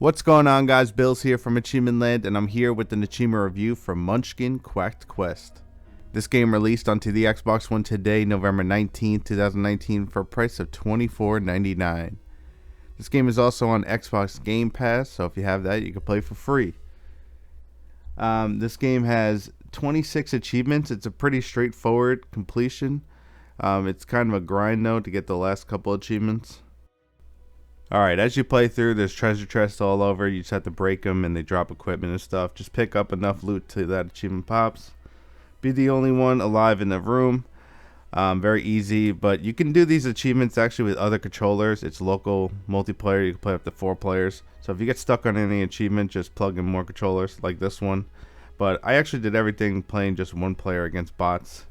What's going on, guys? Bill's here from AchievementLand, and I'm here with an achievement review from Munchkin Quacked Quest. This game released onto the Xbox One today, November 19th, 2019, for a price of $24.99. This game is also on Xbox Game Pass, so if you have that, you can play for free. This game has 26 achievements. It's a pretty straightforward completion. It's kind of a grind, though, to get the last couple achievements. Alright, as you play through, there's treasure chests all over. You just have to break them and they drop equipment and stuff. Just pick up enough loot till that achievement pops. Be the only one alive in the room. Very easy, but you can do these achievements actually with other controllers. It's local multiplayer. You can play up to 4 players. So if you get stuck on any achievement, just plug in more controllers like this one. But I actually did everything playing just one player against bots.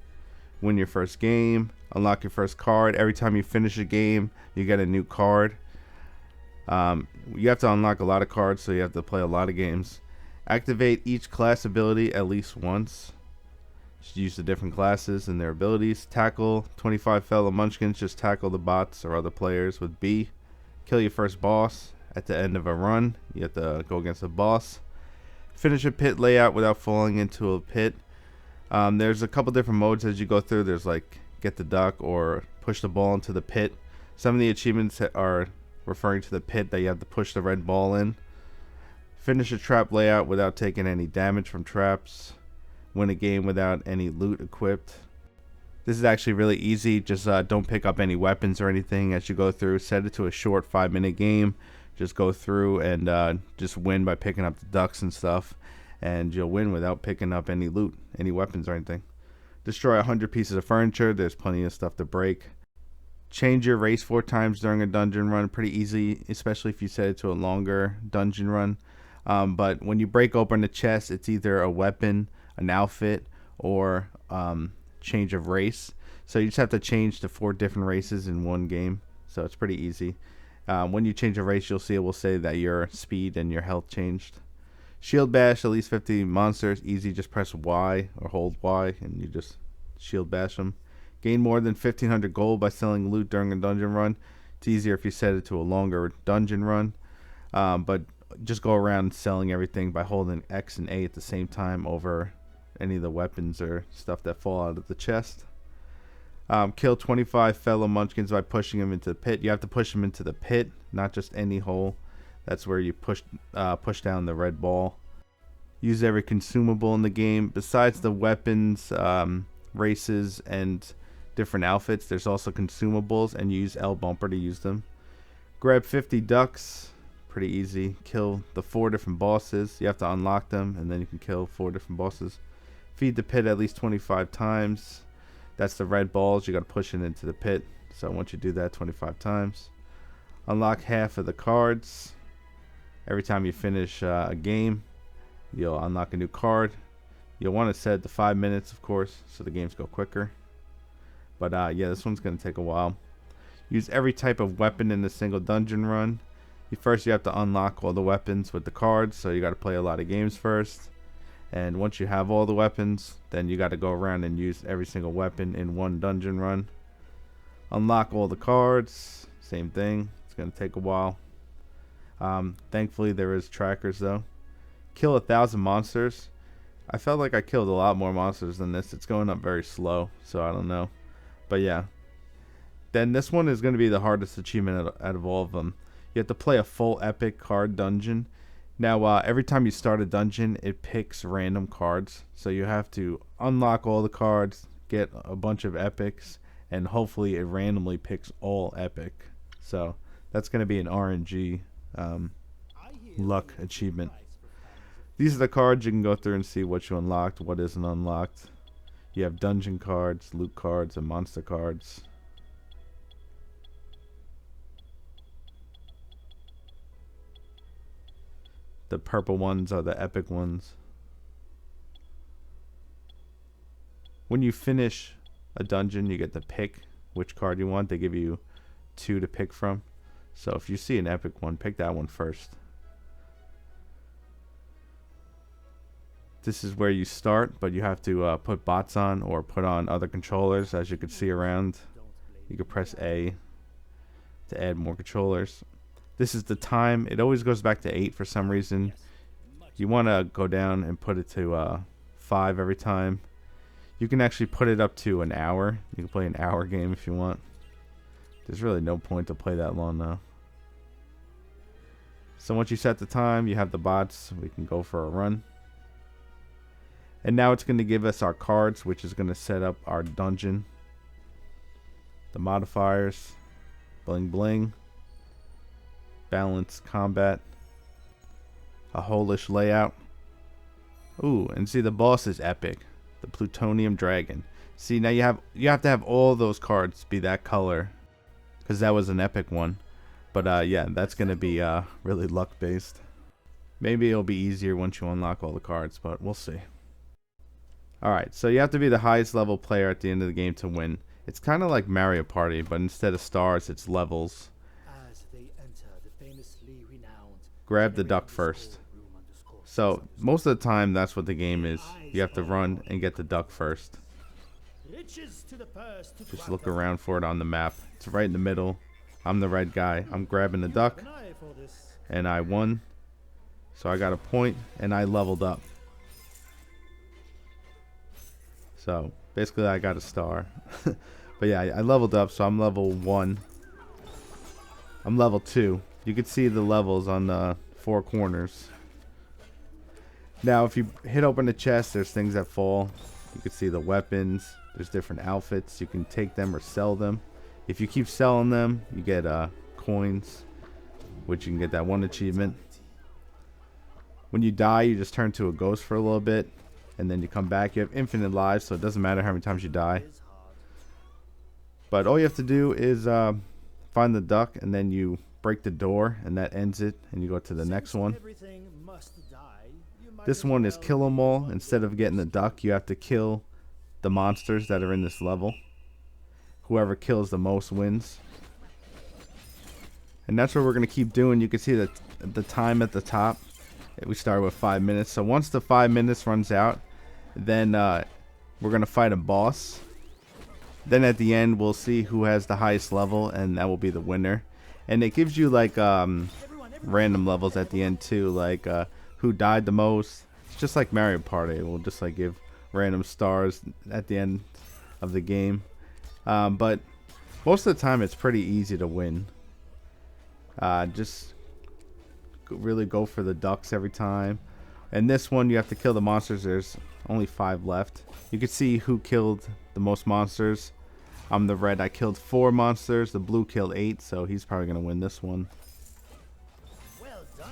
Win your first game. Unlock your first card. Every time you finish a game, you get a new card. You have to unlock a lot of cards, so you have to play a lot of games. Activate each class ability at least once. Just use the different classes and their abilities. Tackle 25 fellow munchkins. Just tackle the bots or other players with B. Kill your first boss at the end of a run. You have to go against a boss. Finish a pit layout without falling into a pit. There's a couple different modes as you go through. There's like get the duck or push the ball into the pit. Some of the achievements are referring to the pit that you have to push the red ball in. Finish a trap layout without taking any damage from traps. Win a game without any loot equipped. This is actually really easy. Just don't pick up any weapons or anything as you go through. Set it to a short 5-minute game. Just go through and just win by picking up the ducks and stuff, and you'll win without picking up any loot, any weapons or anything. Destroy 100 pieces of furniture. There's plenty of stuff to break. Change your race 4 times during a dungeon run. Pretty easy, especially if you set it to a longer dungeon run. But when you break open the chest, it's either a weapon, an outfit, or change of race. So you just have to change to 4 different races in one game. So it's pretty easy. When you change a race, you'll see it will say that your speed and your health changed. Shield bash at least 50 monsters. Easy, just press Y or hold Y and you just shield bash them. Gain more than 1,500 gold by selling loot during a dungeon run. It's easier if you set it to a longer dungeon run. But just go around selling everything by holding X and A at the same time over any of the weapons or stuff that fall out of the chest. Kill 25 fellow munchkins by pushing them into the pit. You have to push them into the pit, not just any hole. That's where you push down the red ball. Use every consumable in the game. Besides the weapons, races, and different outfits, there's also consumables, and you use L bumper to use them. Grab 50 ducks. Pretty easy. Kill the 4 different bosses. You have to unlock them, and then you can kill 4 different bosses. Feed the pit at least 25 times. That's the red balls. You got to push it into the pit. So once you do that 25 times, unlock half of the cards. Every time you finish a game, you'll unlock a new card. You'll want to set it to 5 minutes, of course, so the games go quicker. But yeah, this one's going to take a while. Use every type of weapon in a single dungeon run. First, you have to unlock all the weapons with the cards, so you got to play a lot of games first. And once you have all the weapons, then you got to go around and use every single weapon in one dungeon run. Unlock all the cards. Same thing. It's going to take a while. Thankfully, there is trackers, though. Kill 1,000 monsters. I felt like I killed a lot more monsters than this. It's going up very slow, so I don't know. But yeah. Then this one is going to be the hardest achievement out of all of them. You have to play a full epic card dungeon. Now, every time you start a dungeon, it picks random cards. So you have to unlock all the cards, get a bunch of epics, and hopefully it randomly picks all epic. So that's going to be an RNG luck achievement. These are the cards. You can go through and see what you unlocked, what isn't unlocked. You have dungeon cards, loot cards, and monster cards. The purple ones are the epic ones. When you finish a dungeon, you get to pick which card you want. They give you 2 to pick from. So if you see an epic one, pick that one first. This is where you start, but you have to put bots on or put on other controllers. As you can see around, you can press A to add more controllers. This is the time. It always goes back to 8 for some reason. You want to go down and put it to 5 every time. You can actually put it up to an hour. You can play an hour game if you want. There's really no point to play that long though. So once you set the time, you have the bots. We can go for a run. And now it's going to give us our cards, which is going to set up our dungeon. The modifiers. Bling bling. Balance combat. A holish layout. Ooh, and see the boss is epic. The plutonium dragon. See, now you have to have all those cards be that color, because that was an epic one. But yeah, that's gonna be really luck based. Maybe it'll be easier once you unlock all the cards, but we'll see. Alright, so you have to be the highest level player at the end of the game to win. It's kind of like Mario Party, but instead of stars, it's levels. Grab the duck first. So most of the time that's what the game is. You have to run and get the duck first. Just look around for it on the map. It's right in the middle. I'm the red guy. I'm grabbing the duck. And I won. So I got a point and I leveled up. So basically I got a star. But yeah, I leveled up, so I'm level 1. I'm level 2. You can see the levels on the 4 corners. Now if you hit open the chest, there's things that fall. You can see the weapons. There's different outfits. You can take them or sell them. If you keep selling them, you get coins, which you can get that one achievement. When you die, you just turn to a ghost for a little bit, and then you come back. You have infinite lives, so it doesn't matter how many times you die. But all you have to do is find the duck, and then you break the door, and that ends it, and you go to the next one. This one is kill them all. Instead of getting the duck, you have to kill the monsters that are in this level. Whoever kills the most wins. And that's what we're going to keep doing. You can see that the time at the top. We started with 5 minutes. So once the 5 minutes runs out, then we're going to fight a boss. Then at the end, we'll see who has the highest level, and that will be the winner. And it gives you like random levels at the end too, like who died the most. It's just like Mario Party. It will just like give random stars at the end of the game. But most of the time, it's pretty easy to win. Just really go for the ducks every time. And this one, you have to kill the monsters. There's only 5 left. You can see who killed the most monsters. I'm the red. I killed 4 monsters. The blue killed 8, so he's probably going to win this one.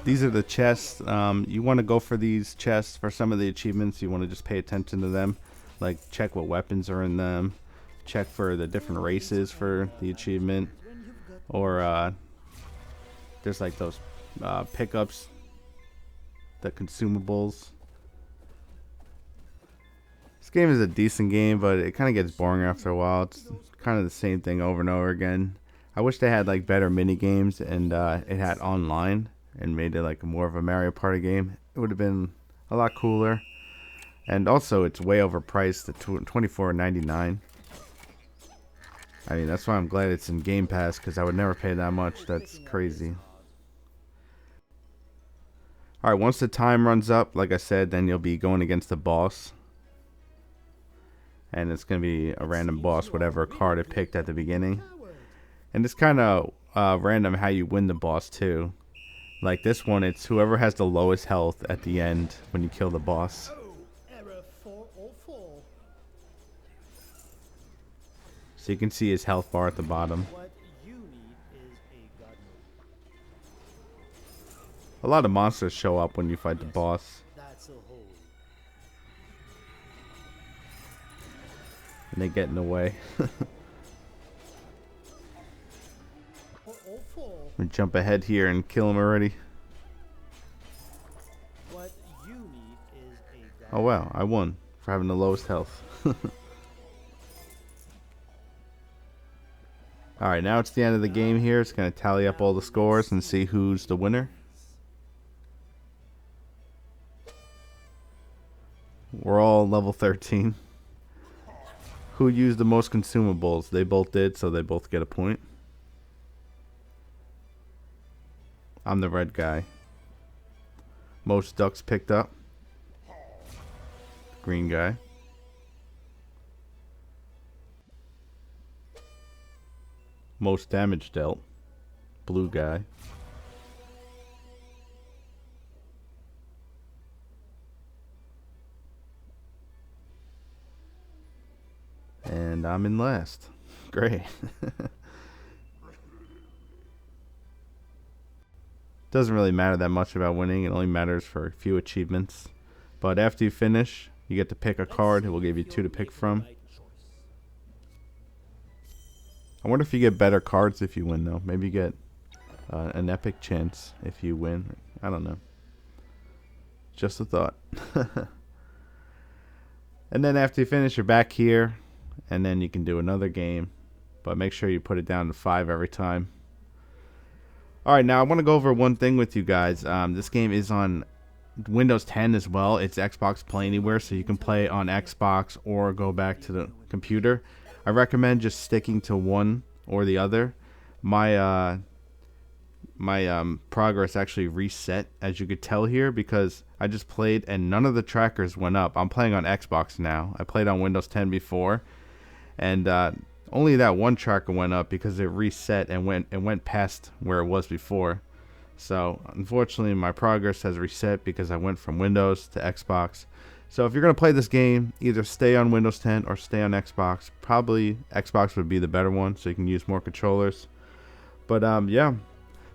These are the chests. You want to go for these chests for some of the achievements. You want to just pay attention to them. Like, check what weapons are in them. Check for the different races for the achievement. Or, there's like those pickups. The consumables. This game is a decent game, but it kind of gets boring after a while. It's kind of the same thing over and over again. I wish they had like better mini games and it had online and made it like more of a Mario Party game. It would have been a lot cooler. And also, it's way overpriced at $24.99. I mean, that's why I'm glad it's in Game Pass, because I would never pay that much. That's crazy. Alright, once the time runs up, like I said, then you'll be going against the boss. And it's going to be a random boss, whatever card it picked at the beginning. And it's kind of random how you win the boss, too. Like this one, it's whoever has the lowest health at the end when you kill the boss. So you can see his health bar at the bottom. A lot of monsters show up when you fight the boss. And they get in the way. We jump ahead here and kill him already. Oh wow, I won for having the lowest health. Alright, now it's the end of the game here. It's going to tally up all the scores and see who's the winner. We're all level 13. Who used the most consumables? They both did, so they both get a point. I'm the red guy. Most ducks picked up. Green guy. Most damage dealt. Blue guy. And I'm in last. Great. Doesn't really matter that much about winning. It only matters for a few achievements. But after you finish, you get to pick a card. It will give you 2 to pick from. I wonder if you get better cards if you win, though. Maybe you get an epic chance if you win. I don't know. Just a thought. And then after you finish, you're back here. And then you can do another game. But make sure you put it down to 5 every time. Alright, now I want to go over one thing with you guys. This game is on Windows 10 as well. It's Xbox Play Anywhere, so you can play on Xbox or go back to the computer. I recommend just sticking to one or the other. My progress actually reset, as you could tell here, because I just played and none of the trackers went up. I'm playing on Xbox now. I played on Windows 10 before, and only that one tracker went up because it reset and went past where it was before. So unfortunately my progress has reset because I went from Windows to Xbox. So if you're going to play this game, either stay on Windows 10 or stay on Xbox. Probably Xbox would be the better one, so you can use more controllers. But yeah,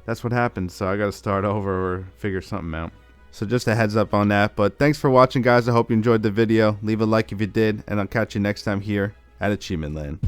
that's what happened. So I got to start over or figure something out. So just a heads up on that. But thanks for watching, guys. I hope you enjoyed the video. Leave a like if you did, and I'll catch you next time here at Achievement Land.